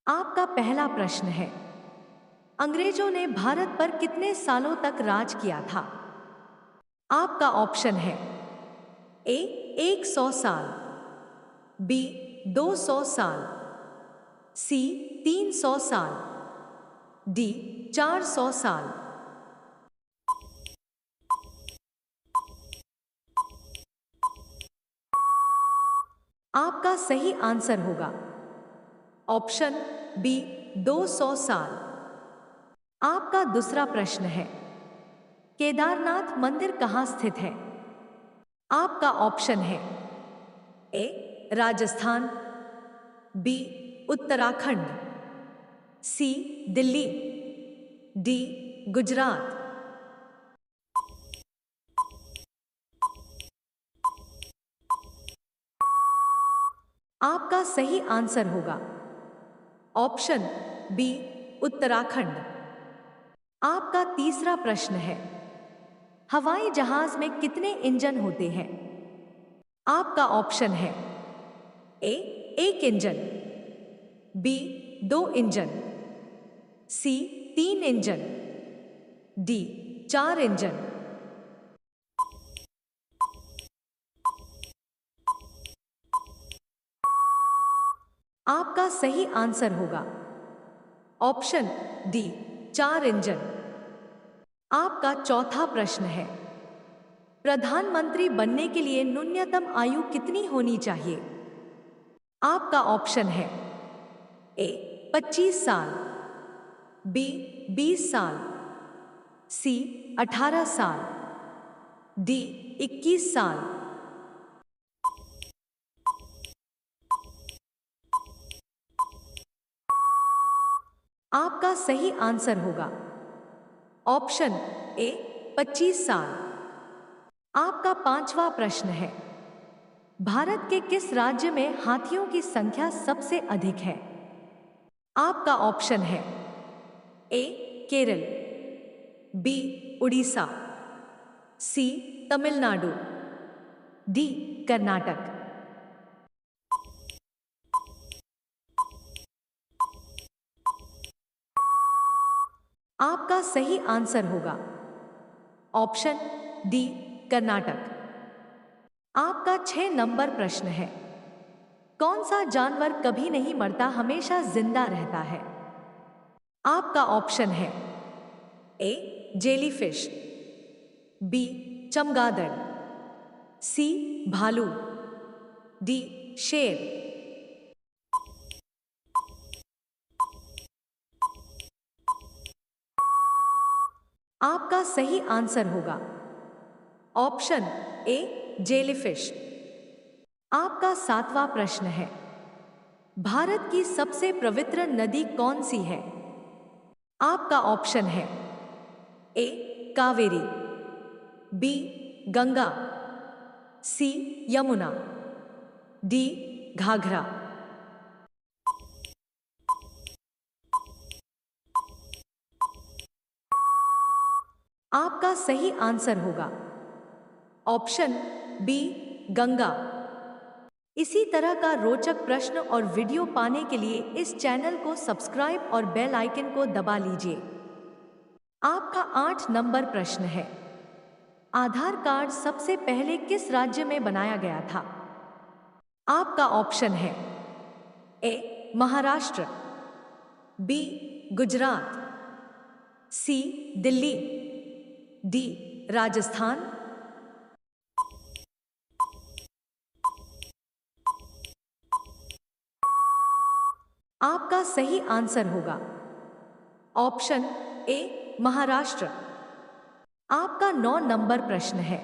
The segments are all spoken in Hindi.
आपका पहला प्रश्न है, अंग्रेजों ने भारत पर कितने सालों तक राज किया था? आपका ऑप्शन है ए 100 साल, बी 200 साल, सी 300 साल, डी 400 साल। आपका सही आंसर होगा ऑप्शन बी 200 साल। आपका दूसरा प्रश्न है, केदारनाथ मंदिर कहाँ स्थित है? आपका ऑप्शन है ए राजस्थान, बी उत्तराखंड, सी दिल्ली, डी गुजरात। आपका सही आंसर होगा ऑप्शन बी उत्तराखंड। आपका तीसरा प्रश्न है, हवाई जहाज में कितने इंजन होते हैं? आपका ऑप्शन है ए 1 इंजन, बी 2 इंजन, सी 3 इंजन, डी 4 इंजन। आपका सही आंसर होगा ऑप्शन डी 4 इंजन। आपका चौथा प्रश्न है, प्रधानमंत्री बनने के लिए न्यूनतम आयु कितनी होनी चाहिए? आपका ऑप्शन है ए 25 साल, बी 20 साल, सी 18 साल, डी 21 साल। आपका सही आंसर होगा ऑप्शन ए 25 साल। आपका पांचवा प्रश्न है, भारत के किस राज्य में हाथियों की संख्या सबसे अधिक है? आपका ऑप्शन है ए केरल, बी उड़ीसा, सी तमिलनाडु, डी कर्नाटक। आपका सही आंसर होगा ऑप्शन डी कर्नाटक। आपका 6 नंबर प्रश्न है, कौन सा जानवर कभी नहीं मरता, हमेशा जिंदा रहता है? आपका ऑप्शन है ए जेलीफिश, बी चमगादड़, सी भालू, डी शेर। आपका सही आंसर होगा ऑप्शन ए जेलीफिश। आपका 7वां प्रश्न है, भारत की सबसे पवित्र नदी कौन सी है? आपका ऑप्शन है ए कावेरी, बी गंगा, सी यमुना, डी घाघरा। आपका सही आंसर होगा ऑप्शन बी गंगा। इसी तरह का रोचक प्रश्न और वीडियो पाने के लिए इस चैनल को सब्सक्राइब और बेल आइकन को दबा लीजिए। आपका 8 नंबर प्रश्न है, आधार कार्ड सबसे पहले किस राज्य में बनाया गया था? आपका ऑप्शन है ए महाराष्ट्र, बी गुजरात, सी दिल्ली, डी राजस्थान। आपका सही आंसर होगा ऑप्शन ए महाराष्ट्र। आपका 9 नंबर प्रश्न है,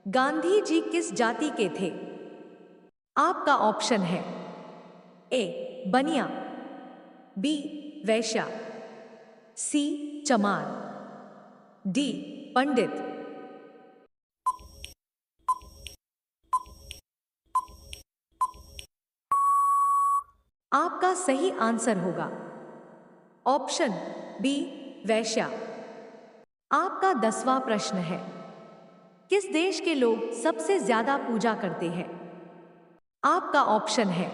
गांधी जी किस जाति के थे? आपका ऑप्शन है ए बनिया, बी वैश्या, सी चमार, डी पंडित। आपका सही आंसर होगा ऑप्शन बी वैश्या। आपका 10वां प्रश्न है, किस देश के लोग सबसे ज्यादा पूजा करते हैं? आपका ऑप्शन है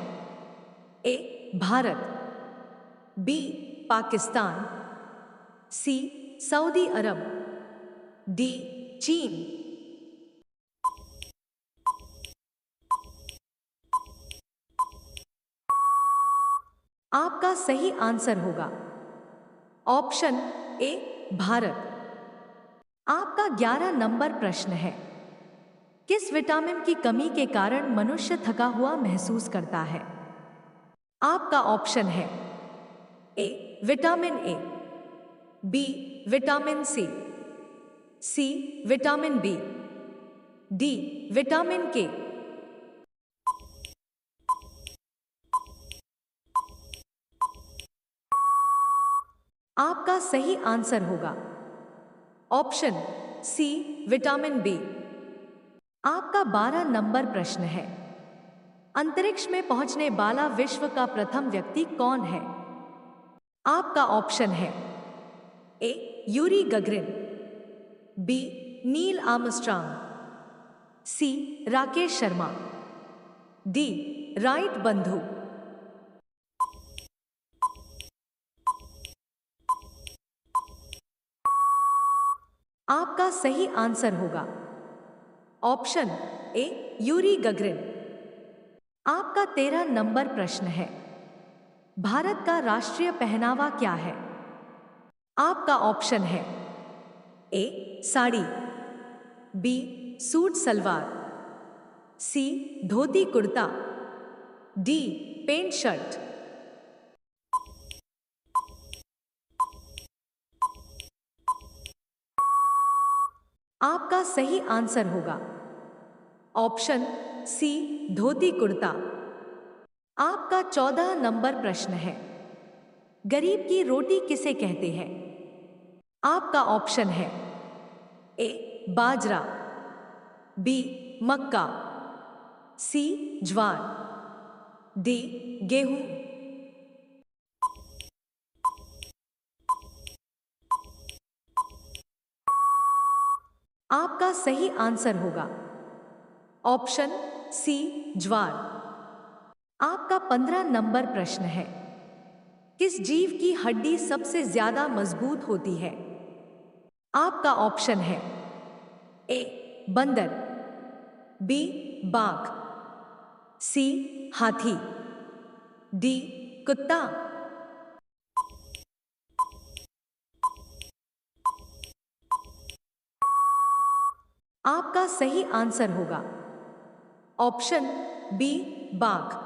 A Bharat, B Pakistan, C Saudi Arab, D चीन। आपका सही आंसर होगा ऑप्शन ए भारत। आपका 11 नंबर प्रश्न है, किस विटामिन की कमी के कारण मनुष्य थका हुआ महसूस करता है? आपका ऑप्शन है A vitamin A, B vitamin C vitamin B, D vitamin K. आपका सही आंसर होगा ऑप्शन सी विटामिन बी। आपका 12 नंबर प्रश्न है, अंतरिक्ष में पहुंचने वाला विश्व का प्रथम व्यक्ति कौन है? आपका ऑप्शन है A Yuri Gagarin, B Neil Armstrong, C Rakesh Sharma, D Wright बंधु। आपका सही आंसर होगा ऑप्शन ए यूरी गगरिन। आपका 13 नंबर प्रश्न है, भारत का राष्ट्रीय पहनावा क्या है? आपका ऑप्शन है ए साड़ी, बी सूट सलवार, सी dhoti kurta, D pant shirt. आपका सही आंसर होगा ऑप्शन सी धोती कुर्ता। आपका 14 नंबर प्रश्न है, गरीब की रोटी किसे कहते हैं? आपका ऑप्शन है ए बाजरा, बी मक्का, सी ज्वार, डी गेहूं। आपका सही आंसर होगा ऑप्शन सी ज्वार। आपका 15 नंबर प्रश्न है, किस जीव की हड्डी सबसे ज्यादा मजबूत होती है? आपका ऑप्शन है ए बंदर, बी बाघ, सी हाथी, डी कुत्ता। आपका सही आंसर होगा ऑप्शन बी बाघ।